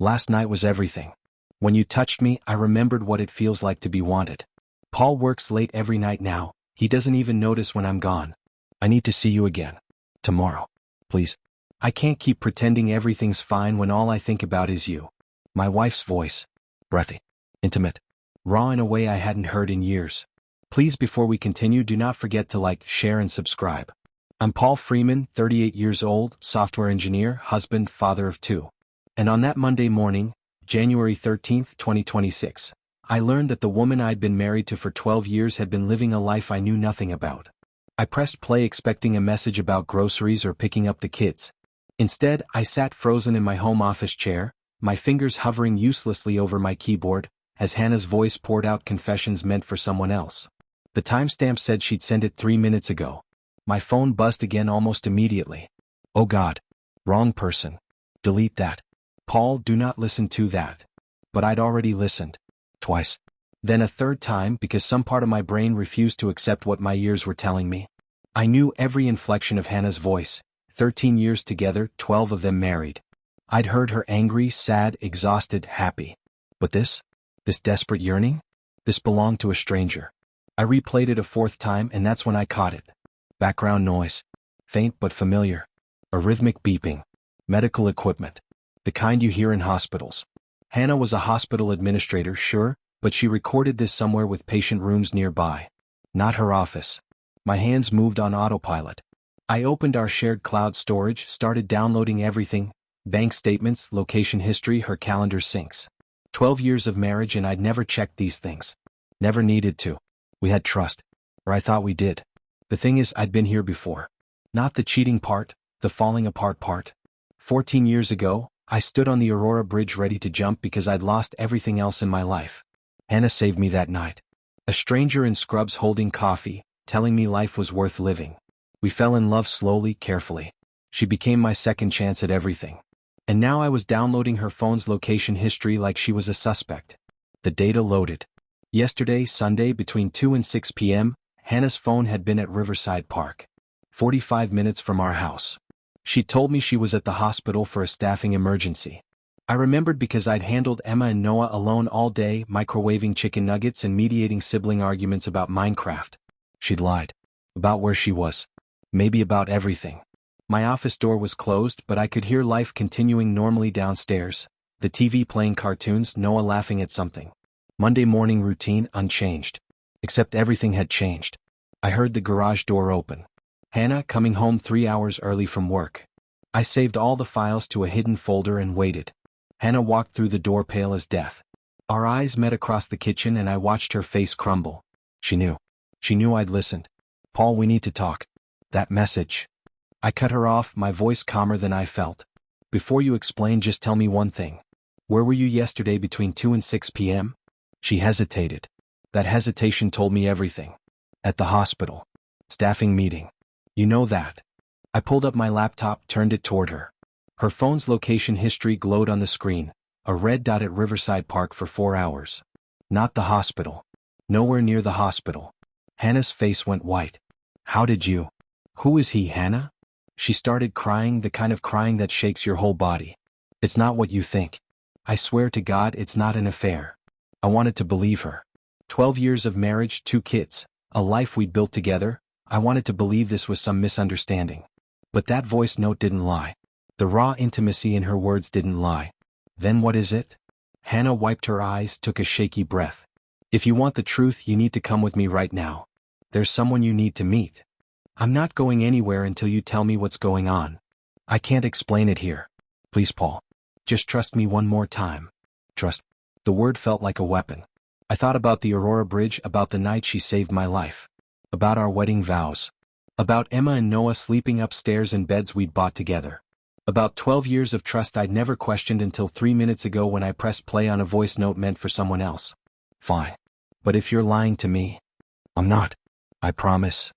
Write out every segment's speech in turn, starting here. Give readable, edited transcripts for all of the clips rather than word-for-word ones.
Last night was everything. When you touched me, I remembered what it feels like to be wanted. Paul works late every night now. He doesn't even notice when I'm gone. I need to see you again. Tomorrow. Please. I can't keep pretending everything's fine when all I think about is you. My wife's voice. Breathy. Intimate. Raw in a way I hadn't heard in years. Please, before we continue, do not forget to like, share, and subscribe. I'm Paul Freeman, 38 years old, software engineer, husband, father of 2. And on that Monday morning, January 13, 2026, I learned that the woman I'd been married to for 12 years had been living a life I knew nothing about. I pressed play expecting a message about groceries or picking up the kids. Instead, I sat frozen in my home office chair, my fingers hovering uselessly over my keyboard, as Hannah's voice poured out confessions meant for someone else. The timestamp said she'd sent it 3 minutes ago. My phone buzzed again almost immediately. Oh God. Wrong person. Delete that. Paul, do not listen to that. But I'd already listened. Twice. Then a third time because some part of my brain refused to accept what my ears were telling me. I knew every inflection of Hannah's voice. 13 years together, 12 of them married. I'd heard her angry, sad, exhausted, happy. But this desperate yearning? This belonged to a stranger. I replayed it a 4th time and that's when I caught it. Background noise. Faint but familiar. A rhythmic beeping. Medical equipment. The kind you hear in hospitals. Hannah was a hospital administrator, sure, but she recorded this somewhere with patient rooms nearby. Not her office. My hands moved on autopilot. I opened our shared cloud storage, started downloading everything. Bank statements, location history, her calendar syncs. 12 years of marriage and I'd never checked these things. Never needed to. We had trust. Or I thought we did. The thing is, I'd been here before. Not the cheating part, the falling apart part. 14 years ago, I stood on the Aurora Bridge ready to jump because I'd lost everything else in my life. Hannah saved me that night. A stranger in scrubs holding coffee, telling me life was worth living. We fell in love slowly, carefully. She became my second chance at everything. And now I was downloading her phone's location history like she was a suspect. The data loaded. Yesterday, Sunday, between 2 and 6 p.m., Hannah's phone had been at Riverside Park. 45 minutes from our house. She told me she was at the hospital for a staffing emergency. I remembered because I'd handled Emma and Noah alone all day, microwaving chicken nuggets and mediating sibling arguments about Minecraft. She'd lied. About where she was. Maybe about everything. My office door was closed, but I could hear life continuing normally downstairs. The TV playing cartoons, Noah laughing at something. Monday morning routine unchanged. Except everything had changed. I heard the garage door open. Hannah coming home 3 hours early from work. I saved all the files to a hidden folder and waited. Hannah walked through the door pale as death. Our eyes met across the kitchen and I watched her face crumble. She knew. She knew I'd listened. Paul, we need to talk. That message. I cut her off, my voice calmer than I felt. Before you explain, just tell me one thing. Where were you yesterday between 2 and 6 p.m.? She hesitated. That hesitation told me everything. At the hospital. Staffing meeting. You know that. I pulled up my laptop, turned it toward her. Her phone's location history glowed on the screen, a red dot at Riverside Park for 4 hours. Not the hospital. Nowhere near the hospital. Hannah's face went white. How did you? Who is he, Hannah? She started crying, the kind of crying that shakes your whole body. It's not what you think. I swear to God, it's not an affair. I wanted to believe her. 12 years of marriage, 2 kids, a life we'd built together. I wanted to believe this was some misunderstanding. But that voice note didn't lie. The raw intimacy in her words didn't lie. Then what is it? Hannah wiped her eyes, took a shaky breath. If you want the truth, you need to come with me right now. There's someone you need to meet. I'm not going anywhere until you tell me what's going on. I can't explain it here. Please, Paul. Just trust me one more time. Trust. The word felt like a weapon. I thought about the Aurora Bridge, about the night she saved my life. About our wedding vows. About Emma and Noah sleeping upstairs in beds we'd bought together. About 12 years of trust I'd never questioned until 3 minutes ago when I pressed play on a voice note meant for someone else. Fine. But if you're lying to me, I'm not. I promise.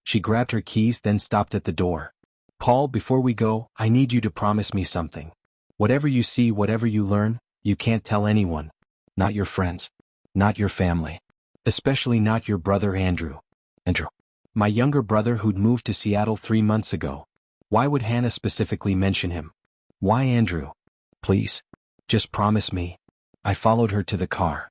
She grabbed her keys, then stopped at the door. Paul, before we go, I need you to promise me something. Whatever you see, whatever you learn, you can't tell anyone. Not your friends. Not your family. Especially not your brother Andrew. Andrew. My younger brother who'd moved to Seattle 3 months ago. Why would Hannah specifically mention him? Why Andrew? Please. Just promise me. I followed her to the car.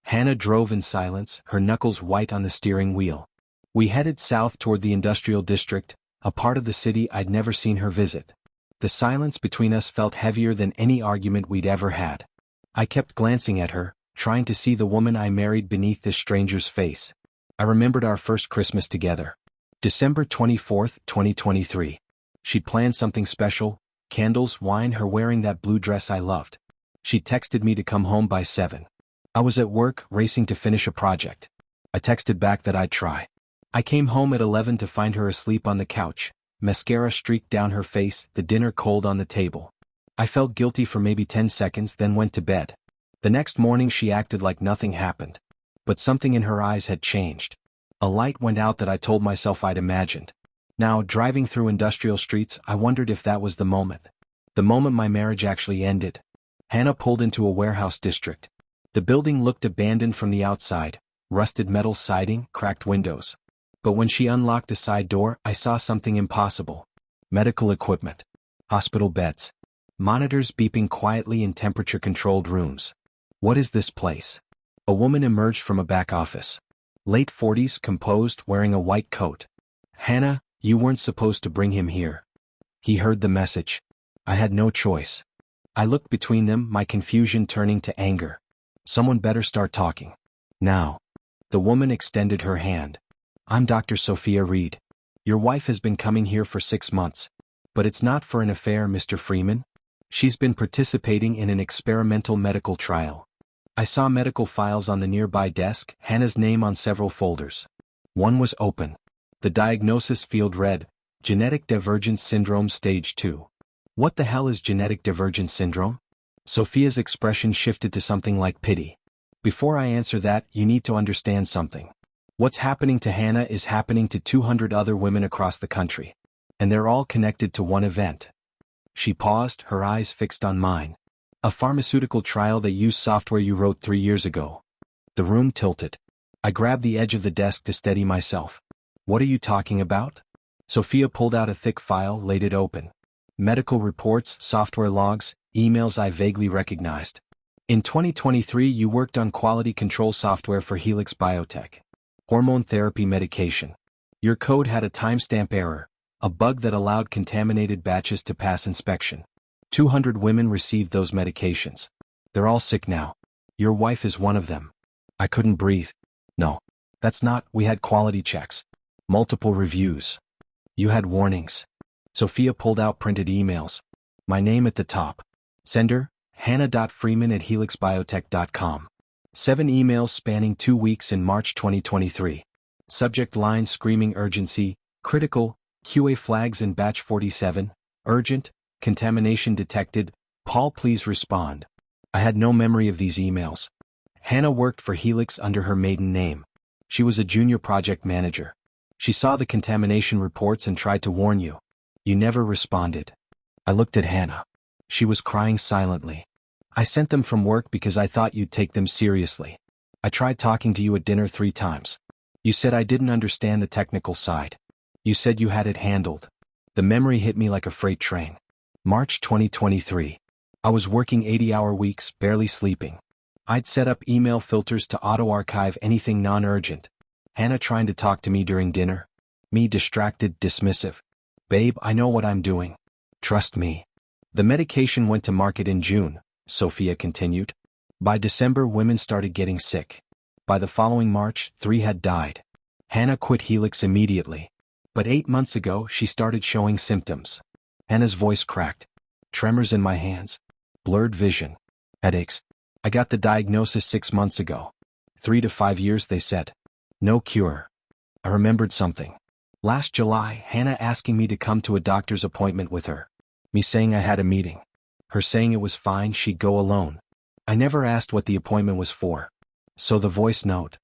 Hannah drove in silence, her knuckles white on the steering wheel. We headed south toward the industrial district, a part of the city I'd never seen her visit. The silence between us felt heavier than any argument we'd ever had. I kept glancing at her, trying to see the woman I married beneath this stranger's face. I remembered our first Christmas together. December 24th, 2023. She'd planned something special, candles, wine, her wearing that blue dress I loved. She texted me to come home by 7. I was at work, racing to finish a project. I texted back that I'd try. I came home at 11 to find her asleep on the couch, mascara streaked down her face, the dinner cold on the table. I felt guilty for maybe 10 seconds, then went to bed. The next morning she acted like nothing happened. But something in her eyes had changed. A light went out that I told myself I'd imagined. Now, driving through industrial streets, I wondered if that was the moment. The moment my marriage actually ended. Hannah pulled into a warehouse district. The building looked abandoned from the outside, rusted metal siding, cracked windows. But when she unlocked a side door, I saw something impossible. Medical equipment. Hospital beds. Monitors beeping quietly in temperature-controlled rooms. What is this place? A woman emerged from a back office. Late 40s, composed, wearing a white coat. Hannah, you weren't supposed to bring him here. He heard the message. I had no choice. I looked between them, my confusion turning to anger. Someone better start talking. Now. The woman extended her hand. I'm Dr. Sophia Reed. Your wife has been coming here for 6 months. But it's not for an affair, Mr. Freeman. She's been participating in an experimental medical trial. I saw medical files on the nearby desk, Hannah's name on several folders. One was open. The diagnosis field read, Genetic Divergence Syndrome Stage 2. What the hell is genetic divergence syndrome? Sophia's expression shifted to something like pity. Before I answer that, you need to understand something. What's happening to Hannah is happening to 200 other women across the country. And they're all connected to one event. She paused, her eyes fixed on mine. A pharmaceutical trial that used software you wrote 3 years ago. The room tilted. I grabbed the edge of the desk to steady myself. What are you talking about? Sophia pulled out a thick file, laid it open. Medical reports, software logs, emails I vaguely recognized. In 2023 you worked on quality control software for Helix Biotech. Hormone therapy medication. Your code had a timestamp error, a bug that allowed contaminated batches to pass inspection. 200 women received those medications. They're all sick now. Your wife is one of them. I couldn't breathe. No. That's not, we had quality checks. Multiple reviews. You had warnings. Sophia pulled out printed emails. My name at the top. Sender, hannah.freeman@helixbiotech.com. 7 emails spanning 2 weeks in March 2023. Subject line screaming urgency, critical, QA flags in batch 47, urgent, contamination detected, Paul please respond. I had no memory of these emails. Hannah worked for Helix under her maiden name. She was a junior project manager. She saw the contamination reports and tried to warn you. You never responded. I looked at Hannah. She was crying silently. I sent them from work because I thought you'd take them seriously. I tried talking to you at dinner 3 times. You said I didn't understand the technical side. You said you had it handled. The memory hit me like a freight train. March 2023. I was working 80-hour weeks, barely sleeping. I'd set up email filters to auto-archive anything non-urgent. Hannah trying to talk to me during dinner. Me distracted, dismissive. Babe, I know what I'm doing. Trust me. The medication went to market in June, Sophia continued. By December, women started getting sick. By the following March, 3 had died. Hannah quit Helix immediately. But 8 months ago, she started showing symptoms. Hannah's voice cracked. Tremors in my hands. Blurred vision. Headaches. I got the diagnosis 6 months ago. 3 to 5 years, they said. No cure. I remembered something. Last July, Hannah asking me to come to a doctor's appointment with her. Me saying I had a meeting. Her saying it was fine, she'd go alone. I never asked what the appointment was for. So the voice note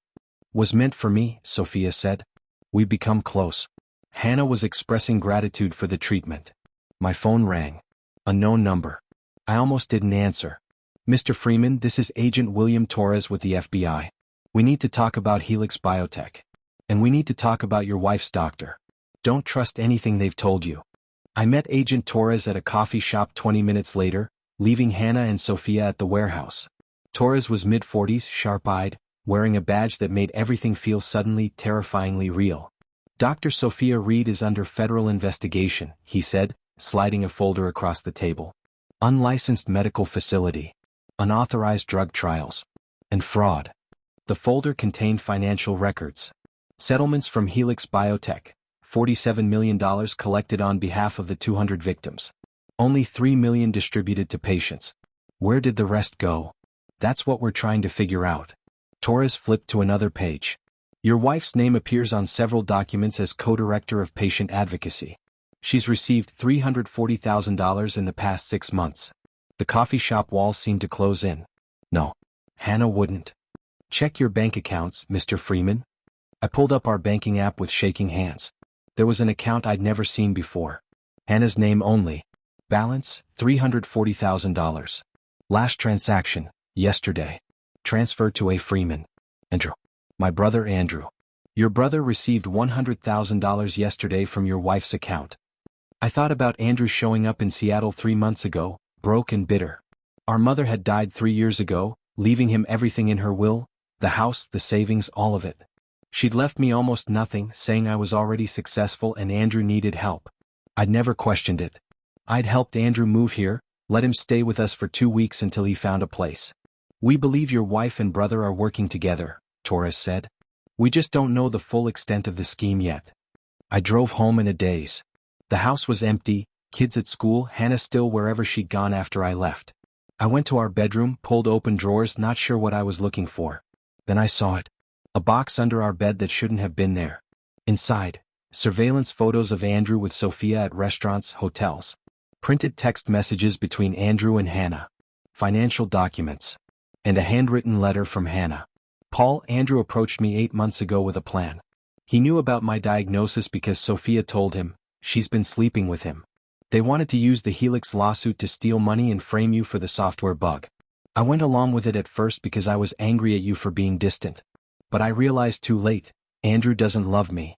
was meant for me, Sophia said. We've become close. Hannah was expressing gratitude for the treatment. My phone rang. Unknown number. I almost didn't answer. Mr. Freeman, this is Agent William Torres with the FBI. We need to talk about Helix Biotech. And we need to talk about your wife's doctor. Don't trust anything they've told you. I met Agent Torres at a coffee shop 20 minutes later, leaving Hannah and Sophia at the warehouse. Torres was mid-40s, sharp-eyed, wearing a badge that made everything feel suddenly, terrifyingly real. Dr. Sophia Reed is under federal investigation, he said, sliding a folder across the table. Unlicensed medical facility. Unauthorized drug trials. And fraud. The folder contained financial records. Settlements from Helix Biotech, $47 million collected on behalf of the 200 victims. Only $3 million distributed to patients. Where did the rest go? That's what we're trying to figure out. Torres flipped to another page. Your wife's name appears on several documents as co-director of patient advocacy. She's received $340,000 in the past 6 months. The coffee shop walls seemed to close in. No. Hannah wouldn't. Check your bank accounts, Mr. Freeman. I pulled up our banking app with shaking hands. There was an account I'd never seen before. Hannah's name only. Balance, $340,000. Last transaction, yesterday. Transfer to A. Freeman. Andrew. My brother Andrew. Your brother received $100,000 yesterday from your wife's account. I thought about Andrew showing up in Seattle 3 months ago, broke and bitter. Our mother had died 3 years ago, leaving him everything in her will, the house, the savings, all of it. She'd left me almost nothing, saying I was already successful and Andrew needed help. I'd never questioned it. I'd helped Andrew move here, let him stay with us for 2 weeks until he found a place. We believe your wife and brother are working together, Torres said. We just don't know the full extent of the scheme yet. I drove home in a daze. The house was empty, kids at school, Hannah still wherever she'd gone after I left. I went to our bedroom, pulled open drawers, not sure what I was looking for. Then I saw it. A box under our bed that shouldn't have been there. Inside, surveillance photos of Andrew with Sophia at restaurants, hotels. Printed text messages between Andrew and Hannah. Financial documents. And a handwritten letter from Hannah. Andrew approached me 8 months ago with a plan. He knew about my diagnosis because Sophia told him. She's been sleeping with him. They wanted to use the Helix lawsuit to steal money and frame you for the software bug. I went along with it at first because I was angry at you for being distant. But I realized too late, Andrew doesn't love me.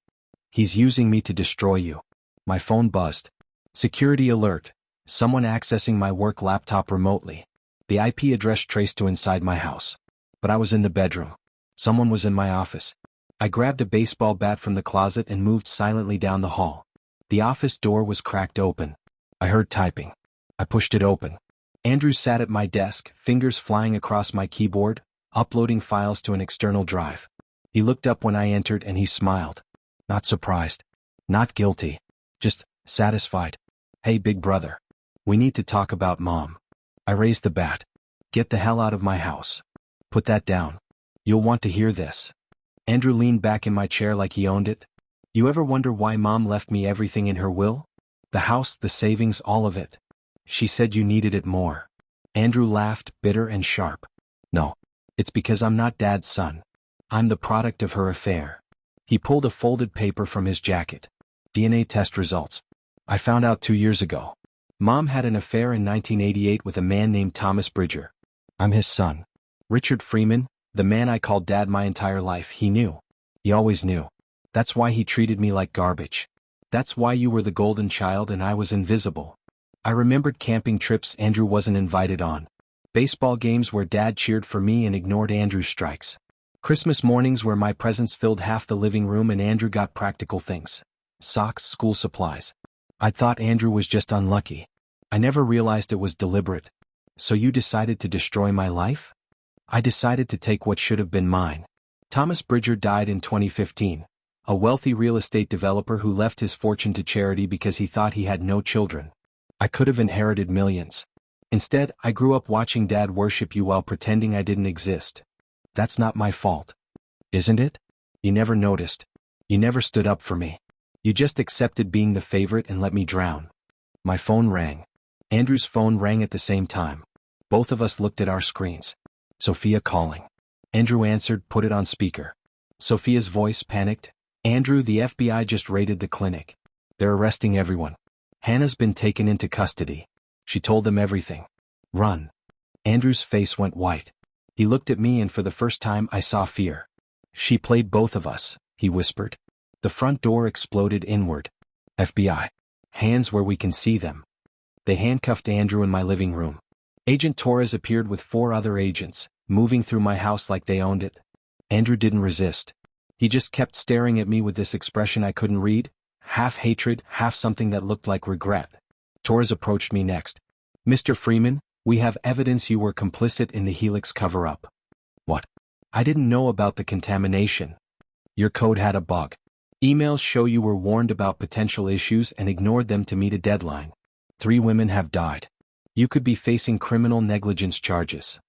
He's using me to destroy you. My phone buzzed. Security alert. Someone accessing my work laptop remotely. The IP address traced to inside my house. But I was in the bedroom. Someone was in my office. I grabbed a baseball bat from the closet and moved silently down the hall. The office door was cracked open. I heard typing. I pushed it open. Andrew sat at my desk, fingers flying across my keyboard, uploading files to an external drive. He looked up when I entered and he smiled. Not surprised. Not guilty. Just satisfied. Hey, big brother. We need to talk about Mom. I raised the bat. Get the hell out of my house. Put that down. You'll want to hear this. Andrew leaned back in my chair like he owned it. You ever wonder why Mom left me everything in her will? The house, the savings, all of it. She said you needed it more. Andrew laughed, bitter and sharp. No. It's because I'm not Dad's son. I'm the product of her affair. He pulled a folded paper from his jacket. DNA test results. I found out 2 years ago. Mom had an affair in 1988 with a man named Thomas Bridger. I'm his son. Richard Freeman, the man I called Dad my entire life, he knew. He always knew. That's why he treated me like garbage. That's why you were the golden child and I was invisible. I remembered camping trips Andrew wasn't invited on. Baseball games where Dad cheered for me and ignored Andrew's strikes. Christmas mornings where my presents filled half the living room and Andrew got practical things. Socks, school supplies. I thought Andrew was just unlucky. I never realized it was deliberate. So you decided to destroy my life? I decided to take what should have been mine. Thomas Bridger died in 2015. A wealthy real estate developer who left his fortune to charity because he thought he had no children. I could have inherited millions. Instead, I grew up watching Dad worship you while pretending I didn't exist. That's not my fault. Isn't it? You never noticed. You never stood up for me. You just accepted being the favorite and let me drown. My phone rang. Andrew's phone rang at the same time. Both of us looked at our screens. Sophia calling. Andrew answered, put it on speaker. Sophia's voice panicked. Andrew, the FBI just raided the clinic. They're arresting everyone. Hannah's been taken into custody. She told them everything. Run. Andrew's face went white. He looked at me and for the first time I saw fear. She played both of us, he whispered. The front door exploded inward. FBI. Hands where we can see them. They handcuffed Andrew in my living room. Agent Torres appeared with 4 other agents, moving through my house like they owned it. Andrew didn't resist. He just kept staring at me with this expression I couldn't read, half hatred, half something that looked like regret. Torres approached me next. "Mr. Freeman, we have evidence you were complicit in the Helix cover-up." "What?" "I didn't know about the contamination. Your code had a bug. Emails show you were warned about potential issues and ignored them to meet a deadline. 3 women have died. You could be facing criminal negligence charges."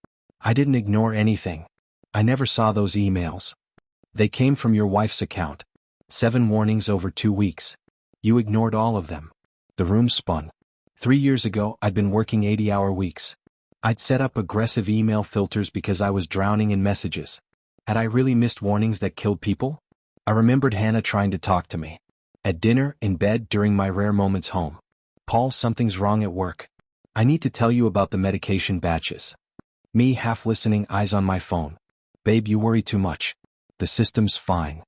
"I didn't ignore anything. I never saw those emails. They came from your wife's account. 7 warnings over 2 weeks. You ignored all of them." The room spun. 3 years ago, I'd been working 80-hour weeks. I'd set up aggressive email filters because I was drowning in messages. Had I really missed warnings that killed people? I remembered Hannah trying to talk to me. At dinner, in bed, during my rare moments home. "Paul, something's wrong at work. I need to tell you about the medication batches." Me, half listening, eyes on my phone. "Babe, you worry too much. The system's fine."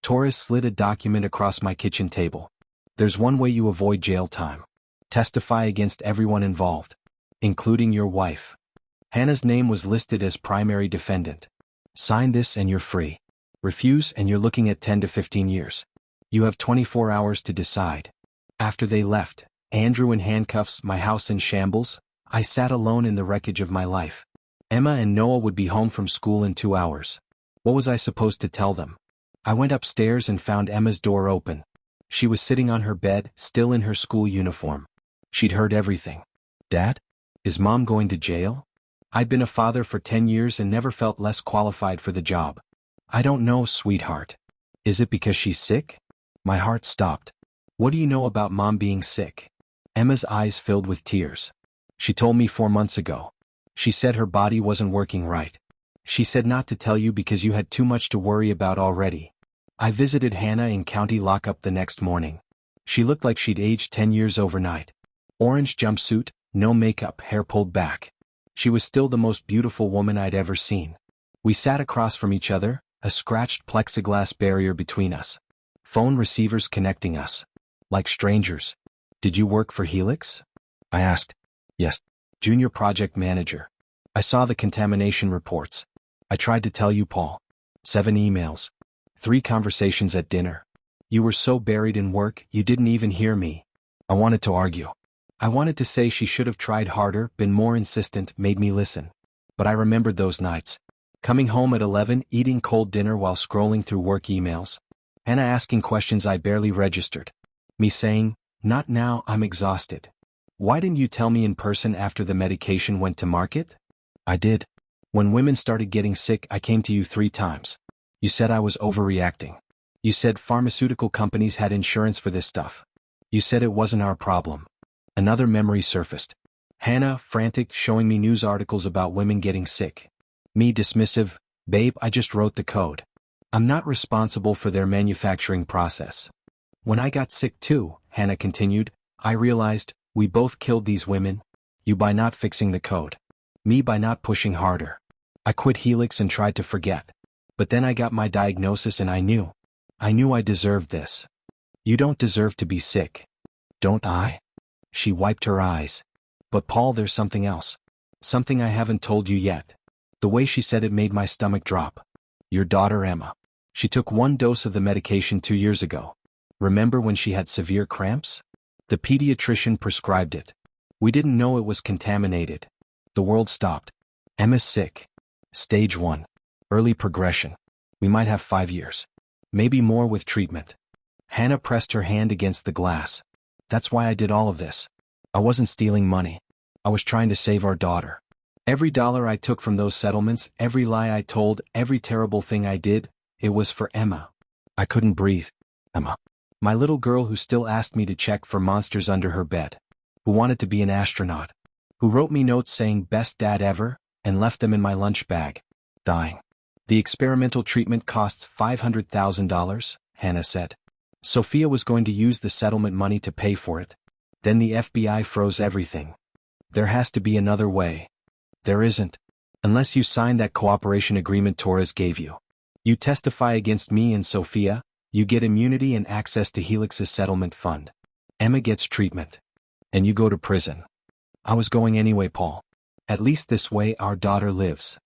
Torres slid a document across my kitchen table. "There's one way you avoid jail time. Testify against everyone involved, including your wife." Hannah's name was listed as primary defendant. "Sign this and you're free. Refuse and you're looking at 10 to 15 years. You have 24 hours to decide." After they left, Andrew in handcuffs, my house in shambles, I sat alone in the wreckage of my life. Emma and Noah would be home from school in 2 hours. What was I supposed to tell them? I went upstairs and found Emma's door open. She was sitting on her bed, still in her school uniform. She'd heard everything. "Dad? Is Mom going to jail?" I'd been a father for 10 years and never felt less qualified for the job. "I don't know, sweetheart." "Is it because she's sick?" My heart stopped. "What do you know about Mom being sick?" Emma's eyes filled with tears. "She told me 4 months ago. She said her body wasn't working right. She said not to tell you because you had too much to worry about already." I visited Hannah in county lockup the next morning. She looked like she'd aged 10 years overnight. Orange jumpsuit, no makeup, hair pulled back. She was still the most beautiful woman I'd ever seen. We sat across from each other, a scratched plexiglass barrier between us. Phone receivers connecting us. Like strangers. "Did you work for Helix?" I asked. "Yes. Junior project manager. I saw the contamination reports. I tried to tell you, Paul. 7 emails. 3 conversations at dinner. You were so buried in work, you didn't even hear me." I wanted to argue. I wanted to say she should have tried harder, been more insistent, made me listen. But I remembered those nights. Coming home at 11, eating cold dinner while scrolling through work emails. Hannah asking questions I barely registered. Me saying, "Not now, I'm exhausted." "Why didn't you tell me in person after the medication went to market?" I did. "When women started getting sick, I came to you 3 times. You said I was overreacting. You said pharmaceutical companies had insurance for this stuff. You said it wasn't our problem." Another memory surfaced. Hannah, frantic, showing me news articles about women getting sick. Me dismissive, "Babe, I just wrote the code. I'm not responsible for their manufacturing process." "When I got sick too," Hannah continued, "I realized, we both killed these women. You by not fixing the code. Me by not pushing harder. I quit Helix and tried to forget. But then I got my diagnosis and I knew I deserved this." "You don't deserve to be sick." "Don't I?" She wiped her eyes. "But Paul, there's something else. Something I haven't told you yet." The way she said it made my stomach drop. "Your daughter Emma. She took 1 dose of the medication 2 years ago. Remember when she had severe cramps? The pediatrician prescribed it. We didn't know it was contaminated. The world stopped. Emma's sick. Stage 1. Early progression. We might have 5 years. Maybe more with treatment." Hannah pressed her hand against the glass. "That's why I did all of this. I wasn't stealing money. I was trying to save our daughter. Every dollar I took from those settlements, every lie I told, every terrible thing I did, it was for Emma." I couldn't breathe. Emma. My little girl who still asked me to check for monsters under her bed. Who wanted to be an astronaut. Who wrote me notes saying "best dad ever," and left them in my lunch bag. Dying. "The experimental treatment costs $500,000, Hannah said. Sophia was going to use the settlement money to pay for it. Then the FBI froze everything. There has to be another way." "There isn't. Unless you sign that cooperation agreement Torres gave you. You testify against me and Sophia, you get immunity and access to Helix's settlement fund. Emma gets treatment. And you go to prison." "I was going anyway, Paul. At least this way our daughter lives.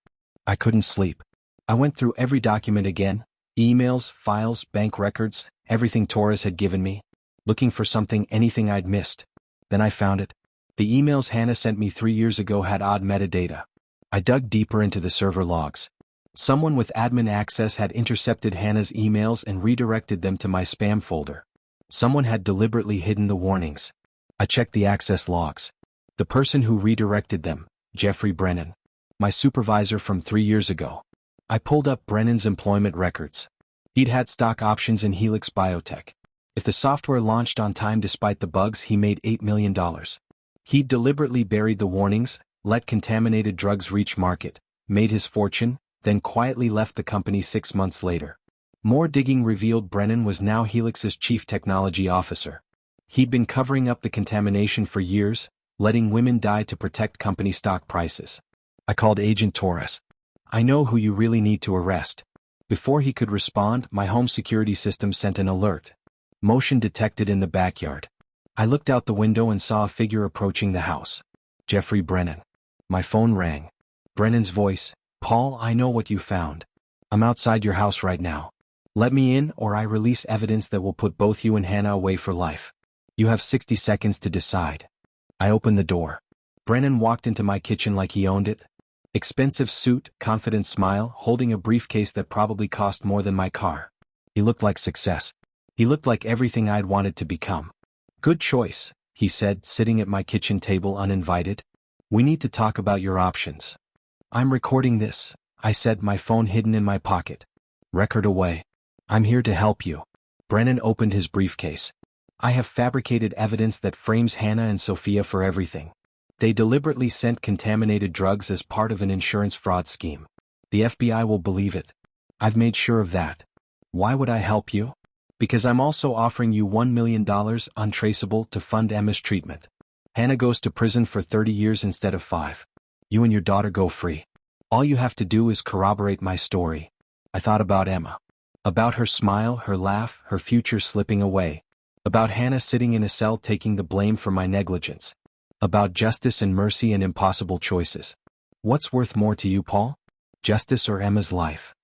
I couldn't sleep. I went through every document again, emails, files, bank records, everything Torres had given me, looking for anything I'd missed. Then I found it. The emails Hannah sent me 3 years ago had odd metadata. I dug deeper into the server logs. Someone with admin access had intercepted Hannah's emails and redirected them to my spam folder. Someone had deliberately hidden the warnings. I checked the access logs. The person who redirected them, Jeffrey Brennan, my supervisor from 3 years ago. I pulled up Brennan's employment records. He'd had stock options in Helix Biotech. If the software launched on time despite the bugs, he made $8 million. He'd deliberately buried the warnings, let contaminated drugs reach market, made his fortune, then quietly left the company 6 months later. More digging revealed Brennan was now Helix's chief technology officer. He'd been covering up the contamination for years, letting women die to protect company stock prices. I called Agent Torres. I know who you really need to arrest. Before he could respond, my home security system sent an alert. Motion detected in the backyard. I looked out the window and saw a figure approaching the house. Jeffrey Brennan. My phone rang. Brennan's voice, "Paul, I know what you found. I'm outside your house right now. Let me in or I release evidence that will put both you and Hannah away for life. You have 60 seconds to decide." I opened the door. Brennan walked into my kitchen like he owned it. Expensive suit, confident smile, holding a briefcase that probably cost more than my car. He looked like success. He looked like everything I'd wanted to become. "Good choice," he said, sitting at my kitchen table uninvited. "We need to talk about your options." "I'm recording this," I said, my phone hidden in my pocket. "Record away. I'm here to help you." Brennan opened his briefcase. "I have fabricated evidence that frames Hannah and Sophia for everything. They deliberately sent contaminated drugs as part of an insurance fraud scheme. The FBI will believe it. I've made sure of that. Why would I help you? Because I'm also offering you $1 million untraceable to fund Emma's treatment. Hannah goes to prison for 30 years instead of 5. You and your daughter go free. All you have to do is corroborate my story." I thought about Emma. About her smile, her laugh, her future slipping away. About Hannah sitting in a cell taking the blame for my negligence. About justice and mercy and impossible choices. What's worth more to you, Paul? Justice or Emma's life?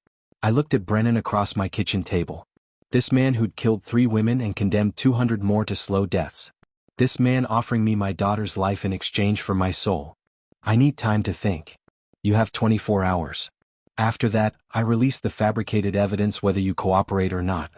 I looked at Brennan across my kitchen table. This man who'd killed 3 women and condemned 200 more to slow deaths. This man offering me my daughter's life in exchange for my soul. I need time to think. You have 24 hours. After that, I release the fabricated evidence whether you cooperate or not.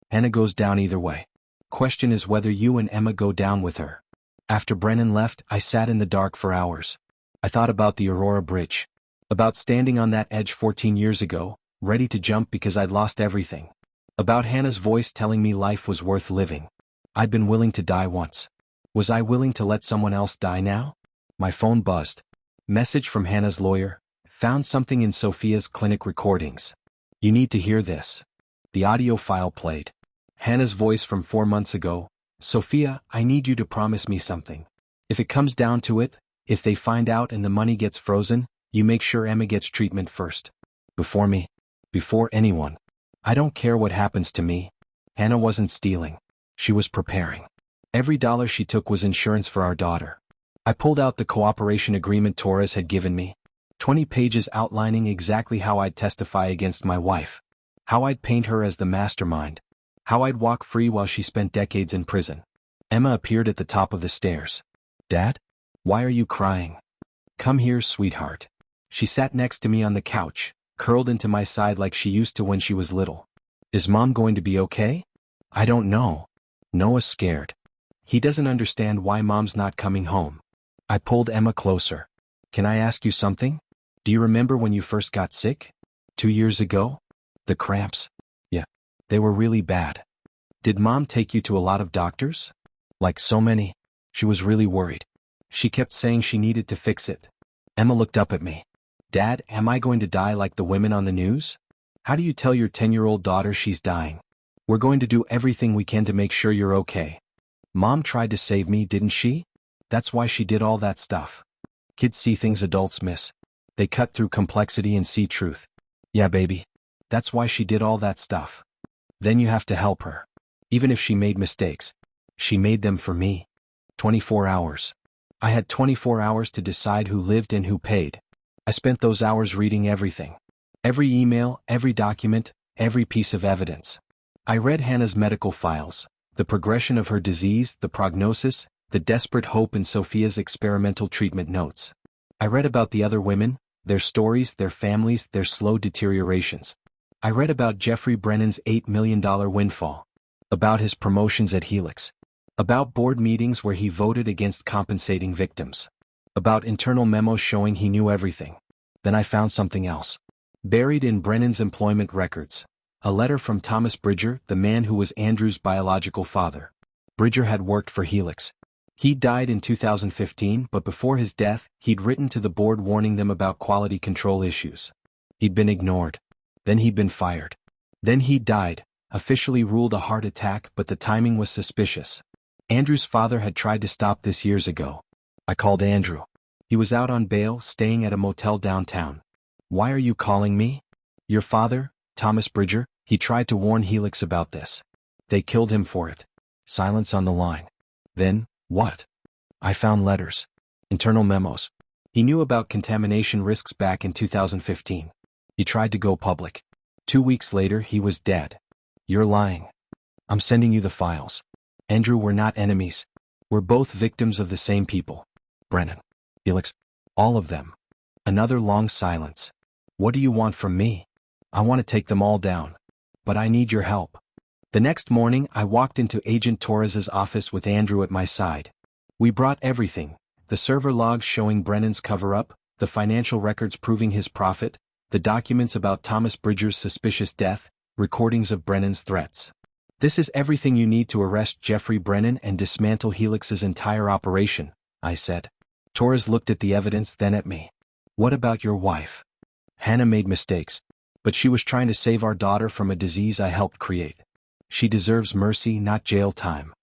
Hannah goes down either way. Question is whether you and Emma go down with her. After Brennan left, I sat in the dark for hours. I thought about the Aurora Bridge. About standing on that edge 14 years ago, ready to jump because I'd lost everything. About Hannah's voice telling me life was worth living. I'd been willing to die once. Was I willing to let someone else die now? My phone buzzed. Message from Hannah's lawyer. Found something in Sophia's clinic recordings. You need to hear this. The audio file played. Hannah's voice from 4 months ago. "Sophia, I need you to promise me something. If it comes down to it, if they find out and the money gets frozen, you make sure Emma gets treatment first. Before me. Before anyone. I don't care what happens to me." Hannah wasn't stealing. She was preparing. Every dollar she took was insurance for our daughter. I pulled out the cooperation agreement Torres had given me. 20 pages outlining exactly how I'd testify against my wife. How I'd paint her as the mastermind. How I'd walk free while she spent decades in prison. Emma appeared at the top of the stairs. "Dad? Why are you crying?" "Come here, sweetheart." She sat next to me on the couch, curled into my side like she used to when she was little. "Is Mom going to be okay?" "I don't know." Noah's scared. He doesn't understand why Mom's not coming home. I pulled Emma closer. "Can I ask you something? Do you remember when you first got sick? 2 years ago? The cramps? Yeah. They were really bad. Did Mom take you to a lot of doctors? Like so many." She was really worried. She kept saying she needed to fix it. Emma looked up at me. "Dad, am I going to die like the women on the news? How do you tell your 10-year-old daughter she's dying? We're going to do everything we can to make sure you're okay. Mom tried to save me, didn't she? That's why she did all that stuff. Kids see things adults miss. They cut through complexity and see truth. Yeah, baby. That's why she did all that stuff. Then you have to help her. Even if she made mistakes. She made them for me. 24 hours. I had 24 hours to decide who lived and who paid. I spent those hours reading everything. Every email, every document, every piece of evidence. I read Hannah's medical files, the progression of her disease, the prognosis, the desperate hope in Sophia's experimental treatment notes. I read about the other women, their stories, their families, their slow deteriorations. I read about Jeffrey Brennan's $8 million windfall. About his promotions at Helix. About board meetings where he voted against compensating victims. About internal memos showing he knew everything. Then I found something else. Buried in Brennan's employment records. A letter from Thomas Bridger, the man who was Andrew's biological father. Bridger had worked for Helix. He died in 2015, but before his death, he'd written to the board warning them about quality control issues. He'd been ignored. Then he'd been fired. Then he died, officially ruled a heart attack, but the timing was suspicious. Andrew's father had tried to stop this years ago. I called Andrew. He was out on bail, staying at a motel downtown. Why are you calling me? Your father, Thomas Bridger, he tried to warn Helix about this. They killed him for it. Silence on the line. Then, what? I found letters. Internal memos. He knew about contamination risks back in 2015. He tried to go public. 2 weeks later, he was dead. You're lying. I'm sending you the files. Andrew, we're not enemies. We're both victims of the same people. Brennan. Felix. All of them. Another long silence. What do you want from me? I want to take them all down. But I need your help. The next morning, I walked into Agent Torres's office with Andrew at my side. We brought everything, the server logs showing Brennan's cover-up, the financial records proving his profit, the documents about Thomas Bridger's suspicious death, recordings of Brennan's threats. This is everything you need to arrest Jeffrey Brennan and dismantle Helix's entire operation, I said. Torres looked at the evidence, then at me. What about your wife? Hannah made mistakes, but she was trying to save our daughter from a disease I helped create. She deserves mercy, not jail time.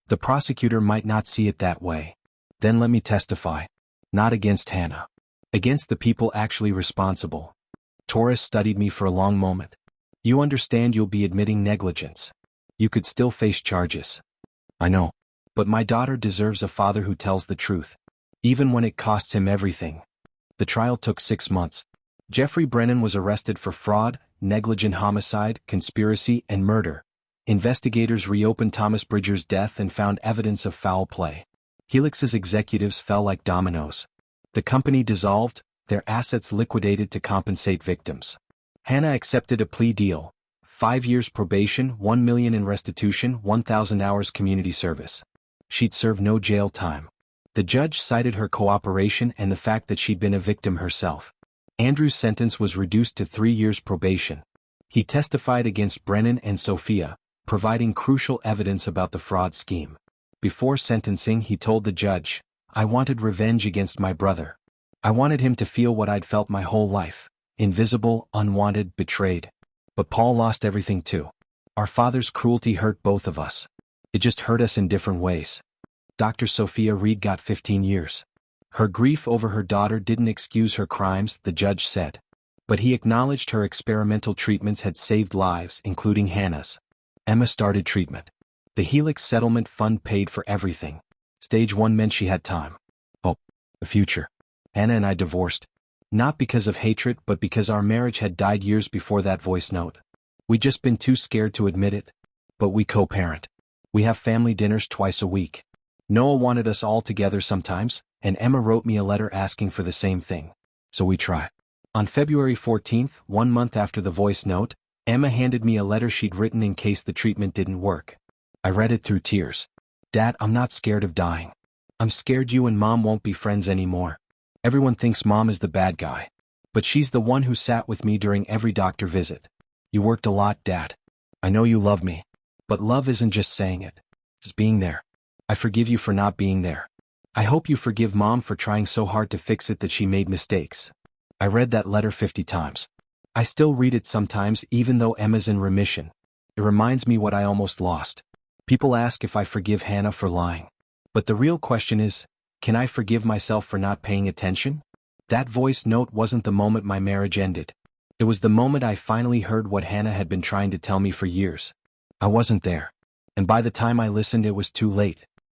The prosecutor might not see it that way. Then let me testify. Not against Hannah. Against the people actually responsible. Torres studied me for a long moment. You understand you'll be admitting negligence. You could still face charges. I know. But my daughter deserves a father who tells the truth. Even when it costs him everything. The trial took 6 months. Jeffrey Brennan was arrested for fraud, negligent homicide, conspiracy, and murder. Investigators reopened Thomas Bridger's death and found evidence of foul play. Helix's executives fell like dominoes. The company dissolved, their assets liquidated to compensate victims. Hannah accepted a plea deal. 5 years probation, $1 million in restitution, 1,000 hours community service. She'd serve no jail time. The judge cited her cooperation and the fact that she'd been a victim herself. Andrew's sentence was reduced to 3 years probation. He testified against Brennan and Sophia, providing crucial evidence about the fraud scheme. Before sentencing, he told the judge, I wanted revenge against my brother. I wanted him to feel what I'd felt my whole life. Invisible, unwanted, betrayed. But Paul lost everything too. Our father's cruelty hurt both of us. It just hurt us in different ways. Dr. Sophia Reed got 15 years. Her grief over her daughter didn't excuse her crimes, the judge said. But he acknowledged her experimental treatments had saved lives, including Hannah's. Emma started treatment. The Helix settlement fund paid for everything. Stage 1 meant she had time. Hope. The future. Hannah and I divorced. Not because of hatred, but because our marriage had died years before that voice note. We'd just been too scared to admit it. But we co-parent. We have family dinners twice a week. Noah wanted us all together sometimes, and Emma wrote me a letter asking for the same thing. So we try. On February 14th, 1 month after the voice note, Emma handed me a letter she'd written in case the treatment didn't work. I read it through tears. Dad, I'm not scared of dying. I'm scared you and Mom won't be friends anymore. Everyone thinks Mom is the bad guy. But she's the one who sat with me during every doctor visit. You worked a lot, Dad. I know you love me. But love isn't just saying it. Just being there. I forgive you for not being there. I hope you forgive Mom for trying so hard to fix it that she made mistakes. I read that letter 50 times. I still read it sometimes even though Emma's in remission. It reminds me what I almost lost. People ask if I forgive Hannah for lying. But the real question is, can I forgive myself for not paying attention? That voice note wasn't the moment my marriage ended. It was the moment I finally heard what Hannah had been trying to tell me for years. I wasn't there. And by the time I listened, it was too late.